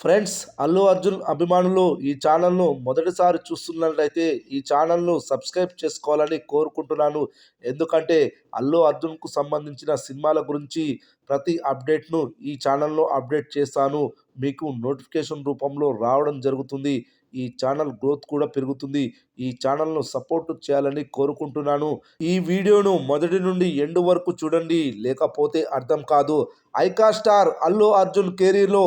Friends, Allu Arjun అభిమానులు ఈ ఛానల్‌ను మొదటిసారి చూస్తున్నట్లయితే ఈ ఛానల్‌ను సబ్స్క్రైబ్ చేసుకోవాలని కోరుకుంటున్నాను. ఎందుకంటే అల్లు అర్జున్‌కు సంబంధించిన సినిమాల గురించి ప్రతి అప్డేట్‌ను ఈ ఛానల్‌లో అప్డేట్ చేస్తాను. మీకు నోటిఫికేషన్ రూపంలో రావడం జరుగుతుంది. ఈ ఛానల్ గ్రోత్ కూడా పెరుగుతుంది. ఈ ఛానల్‌ను సపోర్ట్ చేయాలని కోరుకుంటున్నాను. ఈ వీడియోను మొదటి నుండి ఎండ్ వరకు చూడండి, లేకపోతే అర్థం కాదు. ఐకా స్టార్ అల్లు అర్జున్ కెరీర్‌లో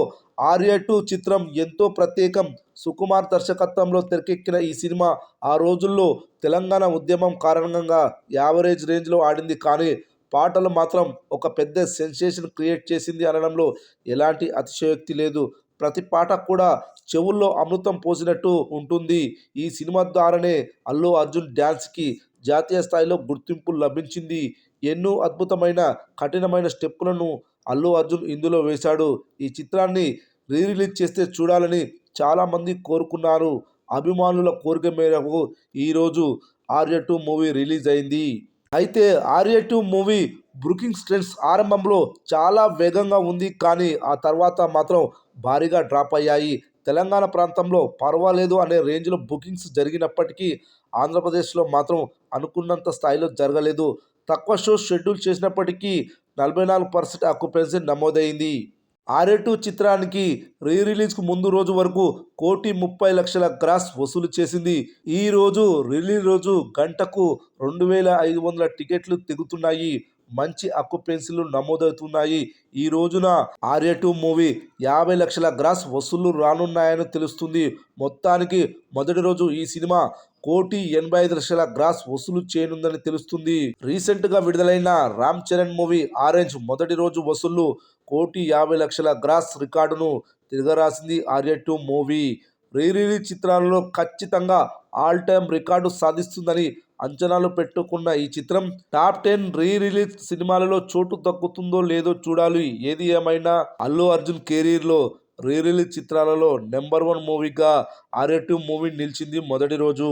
ఆర్య 2 చిత్రం ఎంతో ప్రత్యేకం. సుకుమార్ దర్శకత్వంలో తెరకెక్కిన ఈ సినిమా ఆ రోజుల్లో తెలంగాణ ఉద్యమం కారణంగా యావరేజ్ రేంజ్లో ఆడింది. కానీ పాటలు మాత్రం ఒక పెద్ద సెన్సేషన్ క్రియేట్ చేసింది అనడంలో ఎలాంటి అతిశయోక్తి లేదు. ప్రతి పాట కూడా చెవుల్లో అమృతం పోసినట్టు ఉంటుంది. ఈ సినిమా ద్వారానే అల్లు అర్జున్ డ్యాన్స్కి జాతీయ స్థాయిలో గుర్తింపు లభించింది. ఎన్నో అద్భుతమైన కఠినమైన స్టెప్పులను అల్లు అర్జున్ ఇందులో వేశాడు. ఈ చిత్రాన్ని రిలీజ్ చేస్తే చూడాలని చాలామంది కోరుకున్నారు. అభిమానుల కోరిక మేరకు ఈరోజు ఆర్య 2 మూవీ రిలీజ్ అయింది. అయితే ఆర్య 2 మూవీ బుకింగ్స్ ట్రెండ్స్ ఆరంభంలో చాలా వేగంగా ఉంది. కానీ ఆ తర్వాత మాత్రం భారీగా డ్రాప్ అయ్యాయి. తెలంగాణ ప్రాంతంలో పర్వాలేదు అనే రేంజ్లో బుకింగ్స్ జరిగినప్పటికీ ఆంధ్రప్రదేశ్లో మాత్రం అనుకున్నంత స్థాయిలో జరగలేదు. తక్కువ షోస్ షెడ్యూల్ చేసినప్పటికీ 44% ఆక్యుపెన్సీ నమోదైంది. ఆర్య 2 చిత్రానికి రిలీజ్కు ముందు రోజు వరకు 1,30,00,000 గ్రాస్ వసూలు చేసింది. ఈ రోజు రిలీజ్ రోజు గంటకు 2,500 టికెట్లు తెగుతున్నాయి. మంచి ఆక్యుపెన్సీలు నమోదవుతున్నాయి. ఈ రోజున ఆర్య 2 మూవీ 50,00,000 గ్రాస్ వసూళ్లు రానున్నాయని తెలుస్తుంది. మొత్తానికి మొదటి రోజు ఈ సినిమా 1,85,00,000 గ్రాస్ వసూలు చేయనుందని తెలుస్తుంది. రీసెంట్గా విడుదలైన రామ్ చరణ్ మూవీ ఆరెంజ్ మొదటి రోజు వసూళ్లు 1,50,00,000 గ్రాస్ రికార్డును తిరగరాసింది. ఆర్య 2 మూవీ రిలీజ్ చిత్రాలలో ఖచ్చితంగా ఆల్ టైమ్ రికార్డు సాధిస్తుందని అంచనాలు పెట్టుకున్న ఈ చిత్రం టాప్ 10 రిలీజ్ సినిమాలలో చోటు దక్కుతుందో లేదో చూడాలి. ఏది ఏమైనా అల్లు అర్జున్ కెరీర్లో రిలీజ్ చిత్రాలలో నెంబర్ 1 మూవీగా ఆర్య 2 మూవీ నిలిచింది మొదటి రోజు.